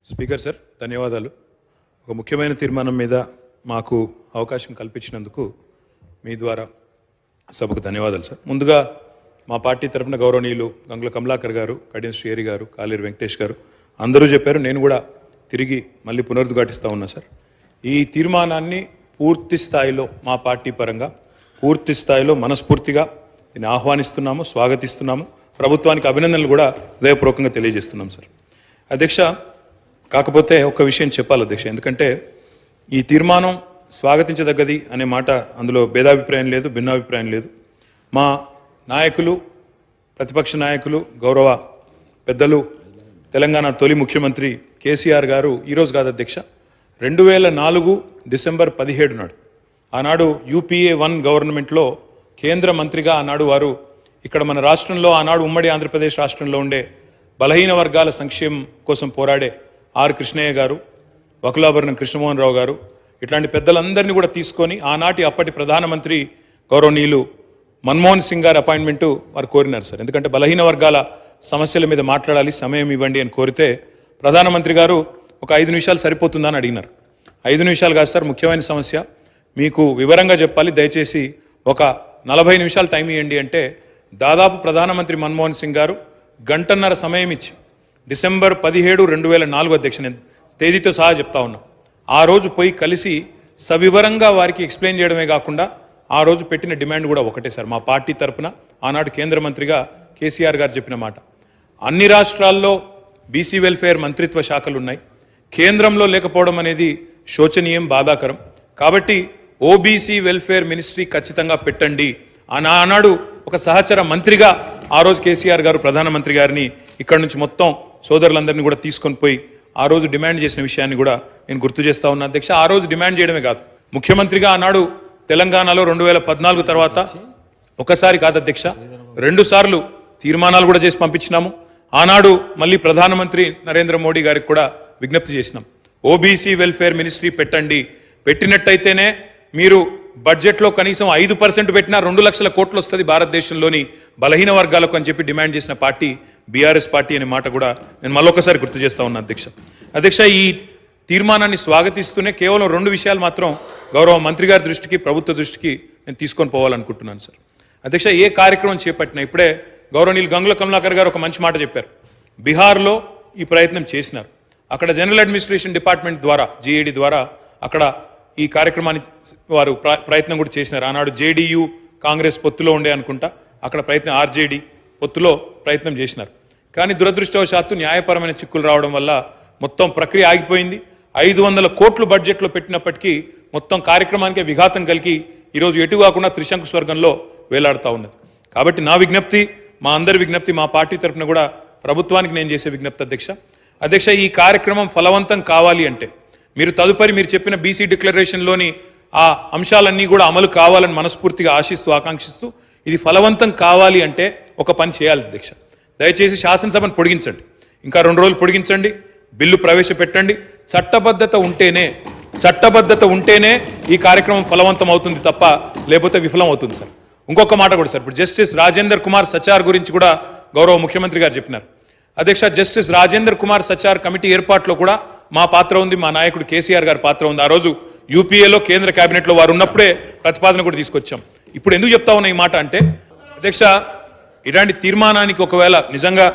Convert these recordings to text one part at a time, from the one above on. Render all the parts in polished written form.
Speaker sir ధన్యవాదాలు. ఒక ముఖ్యమైన తీర్మానం మీద మాకు అవకాశం కల్పించినందుకు మీ ద్వారా సభకు ధన్యవాదాలు సార్. ముందుగా మా పార్టీ తరపున గౌరవనీయులు గంగుల కమలాకర్ గారు, కడియం శ్రీహరి గారు, కాలేరు వెంకటేష్ గారు అందరూ చెప్పారు. నేను కూడా తిరిగి మళ్ళీ పునరుద్ఘాటిస్తూ ఉన్నా సార్. ఈ తీర్మానాన్ని పూర్తి స్థాయిలో మా పార్టీ పరంగా పూర్తి స్థాయిలో మనస్ఫూర్తిగా దీన్ని ఆహ్వానిస్తున్నాము, స్వాగతిస్తున్నాము. ప్రభుత్వానికి అభినందనలు కూడా హృదయపూర్వకంగా తెలియజేస్తున్నాం సార్. అధ్యక్ష, కాకపోతే ఒక విషయం చెప్పాలి అధ్యక్ష, ఎందుకంటే ఈ తీర్మానం స్వాగతించదగ్గది అనే మాట అందులో భేదాభిప్రాయం లేదు, భిన్నాభిప్రాయం లేదు. మా నాయకులు, ప్రతిపక్ష నాయకులు, గౌరవ పెద్దలు, తెలంగాణ తొలి ముఖ్యమంత్రి కేసీఆర్ గారు ఈరోజు కాదు అధ్యక్ష, 2004 డిసెంబర్ 17 నాడు ఆనాడు UPA 1 గవర్నమెంట్లో కేంద్ర మంత్రిగా ఆనాడు వారు ఇక్కడ మన రాష్ట్రంలో, ఆనాడు ఉమ్మడి ఆంధ్రప్రదేశ్ రాష్ట్రంలో ఉండే బలహీన వర్గాల సంక్షేమం కోసం పోరాడే ఆర్ కృష్ణయ్య గారు, వకులాభరణం కృష్ణమోహన్ రావు గారు, ఇట్లాంటి పెద్దలందరినీ కూడా తీసుకొని ఆనాటి అప్పటి ప్రధానమంత్రి గౌరవనీయులు మన్మోహన్ సింగ్ గారి అపాయింట్మెంటు వారు కోరినారు సార్. ఎందుకంటే బలహీన వర్గాల సమస్యల మీద మాట్లాడాలి, సమయం ఇవ్వండి అని కోరితే ప్రధానమంత్రి గారు ఒక 5 నిమిషాలు సరిపోతుందా అని అడిగినారు. 5 నిమిషాలు కాదు సార్, ముఖ్యమైన సమస్య, మీకు వివరంగా చెప్పాలి, దయచేసి ఒక 40 నిమిషాలు టైం ఇవ్వండి అంటే దాదాపు ప్రధానమంత్రి మన్మోహన్ సింగ్ గారు గంటన్నర సమయం ఇచ్చి డిసెంబర్ 17, 2004 అధ్యక్ష, నేను తేదీతో సహా చెప్తా ఉన్నా, ఆ రోజు పోయి కలిసి సవివరంగా వారికి ఎక్స్ప్లెయిన్ చేయడమే కాకుండా ఆ రోజు పెట్టిన డిమాండ్ కూడా ఒకటే సార్. మా పార్టీ తరఫున ఆనాడు కేంద్ర మంత్రిగా కేసీఆర్ గారు చెప్పిన మాట, అన్ని రాష్ట్రాల్లో బీసీ వెల్ఫేర్ మంత్రిత్వ శాఖలు ఉన్నాయి, కేంద్రంలో లేకపోవడం అనేది శోచనీయం, బాధాకరం. కాబట్టి ఓబీసీ వెల్ఫేర్ మినిస్ట్రీ ఖచ్చితంగా పెట్టండి అని ఆనాడు ఒక సహచర మంత్రిగా ఆ రోజు కేసీఆర్ గారు ప్రధానమంత్రి గారిని ఇక్కడ నుంచి మొత్తం సోదరులందరినీ కూడా తీసుకొని పోయి ఆ రోజు డిమాండ్ చేసిన విషయాన్ని కూడా నేను గుర్తు చేస్తా ఉన్నా అధ్యక్ష. ఆ రోజు డిమాండ్ చేయడమే కాదు, ముఖ్యమంత్రిగా ఆనాడు తెలంగాణలో 2014 తర్వాత ఒకసారి కాదు అధ్యక్ష, 2 సార్లు తీర్మానాలు కూడా చేసి పంపించినాము. ఆనాడు మళ్ళీ ప్రధానమంత్రి నరేంద్ర మోడీ గారికి కూడా విజ్ఞప్తి చేసినాం, ఓబీసీ వెల్ఫేర్ మినిస్ట్రీ పెట్టండి, పెట్టినట్టయితేనే మీరు బడ్జెట్లో కనీసం 5% పెట్టినా 2 లక్షల కోట్లు వస్తుంది భారతదేశంలోని బలహీన వర్గాలకు అని చెప్పి డిమాండ్ చేసిన పార్టీ బీఆర్ఎస్ పార్టీ అనే మాట కూడా నేను మళ్ళొకసారి గుర్తు చేస్తా ఉన్నా అధ్యక్ష. ఈ తీర్మానాన్ని స్వాగతిస్తూనే కేవలం 2 విషయాలు మాత్రం గౌరవ మంత్రి గారి దృష్టికి, ప్రభుత్వ దృష్టికి నేను తీసుకొని పోవాలనుకుంటున్నాను సార్. అధ్యక్ష, ఏ కార్యక్రమం చేపట్టినా ఇప్పుడే గౌరవనీయులు గంగుల కమలాకర్ గారు ఒక మంచి మాట చెప్పారు. బీహార్లో ఈ ప్రయత్నం చేసినారు, అక్కడ జనరల్ అడ్మినిస్ట్రేషన్ డిపార్ట్మెంట్ ద్వారా, GAD ద్వారా అక్కడ ఈ కార్యక్రమాన్ని వారు ప్రయత్నం కూడా చేసినారు. ఆనాడు JDU కాంగ్రెస్ పొత్తులో ఉండే అనుకుంటా, అక్కడ ప్రయత్నం RJD పొత్తులో ప్రయత్నం చేసినారు. కానీ దురదృష్టవశాత్తు న్యాయపరమైన చిక్కులు రావడం వల్ల మొత్తం ప్రక్రియ ఆగిపోయింది. 500 కోట్లు బడ్జెట్లో పెట్టినప్పటికీ మొత్తం కార్యక్రమానికే విఘాతం కలిగి ఈరోజు ఎటు కాకుండా త్రిశంకు స్వర్గంలో వేలాడుతూ ఉన్నది. కాబట్టి నా విజ్ఞప్తి, మా అందరి విజ్ఞప్తి, మా పార్టీ తరఫున కూడా ప్రభుత్వానికి నేను చేసే విజ్ఞప్తి అధ్యక్ష, ఈ కార్యక్రమం ఫలవంతం కావాలి అంటే మీరు తదుపరి మీరు చెప్పిన బీసీ డిక్లరేషన్లోని ఆ అంశాలన్నీ కూడా అమలు కావాలని మనస్ఫూర్తిగా ఆశిస్తూ, ఆకాంక్షిస్తూ, ఇది ఫలవంతం కావాలి అంటే ఒక పని చేయాలి అధ్యక్ష. దయచేసి శాసనసభను పొడిగించండి, ఇంకా 2 రోజులు పొడిగించండి, బిల్లు ప్రవేశపెట్టండి. చట్టబద్ధత ఉంటేనే ఈ కార్యక్రమం ఫలవంతం అవుతుంది తప్ప లేకపోతే విఫలం అవుతుంది సార్. ఇంకొక మాట కూడా సార్, ఇప్పుడు జస్టిస్ రాజేందర్ కుమార్ సచార్ గురించి కూడా గౌరవ ముఖ్యమంత్రి గారు చెప్పినారు అధ్యక్ష. జస్టిస్ రాజేందర్ కుమార్ సచార్ కమిటీ ఏర్పాటులో కూడా మా పాత్ర ఉంది, మా నాయకుడు కేసీఆర్ గారి పాత్ర ఉంది. ఆ రోజు UPAలో కేంద్ర కేబినెట్లో వారు ఉన్నప్పుడే ప్రతిపాదన కూడా తీసుకొచ్చాం. ఇప్పుడు ఎందుకు చెప్తా ఉన్నా ఈ మాట అంటే అధ్యక్ష, ఇలాంటి తీర్మానానికి ఒకవేళ నిజంగా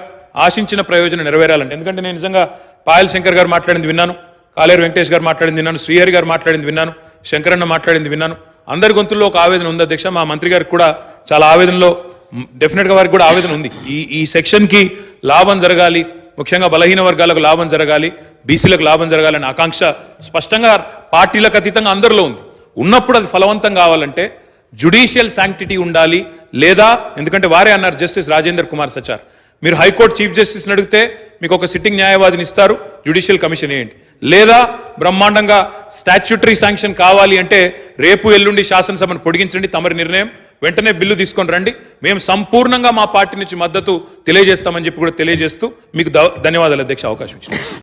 ఆశించిన ప్రయోజనం నెరవేరాలంటే, ఎందుకంటే నేను నిజంగా పాయల్ శంకర్ గారు మాట్లాడింది విన్నాను, కాలేరు వెంకటేష్ గారు మాట్లాడింది విన్నాను, శ్రీహరి గారు మాట్లాడింది విన్నాను, శంకరన్న మాట్లాడింది విన్నాను. అందరి గొంతుల్లో ఒక ఆవేదన ఉంది అధ్యక్ష. మా మంత్రి గారికి కూడా చాలా ఆవేదనలో, డెఫినెట్గా వారికి కూడా ఆవేదన ఉంది. ఈ సెక్షన్కి లాభం జరగాలి, ముఖ్యంగా బలహీన వర్గాలకు లాభం జరగాలి, బీసీలకు లాభం జరగాలనే ఆకాంక్ష స్పష్టంగా పార్టీలకు అతీతంగా అందరిలో ఉంది. ఉన్నప్పుడు అది ఫలవంతం కావాలంటే జ్యుడిషియల్ శాంక్టిటీ ఉండాలి, లేదా ఎందుకంటే వారే అన్నారు జస్టిస్ రాజేందర్ కుమార్ సచార్, మీరు హైకోర్టు చీఫ్ జస్టిస్ని అడిగితే మీకు ఒక సిట్టింగ్ న్యాయవాదిని ఇస్తారు, జ్యుడిషియల్ కమిషన్ వేయండి, లేదా బ్రహ్మాండంగా స్టాచ్యూటరీ శాంక్షన్ కావాలి అంటే రేపు ఎల్లుండి శాసనసభను పొడిగించండి, తమరి నిర్ణయం, వెంటనే బిల్లు తీసుకొని రండి, మేము సంపూర్ణంగా మా పార్టీ నుంచి మద్దతు తెలియజేస్తామని చెప్పి కూడా తెలియజేస్తూ మీకు ధన్యవాదాలు అధ్యక్ష అవకాశం ఇచ్చింది.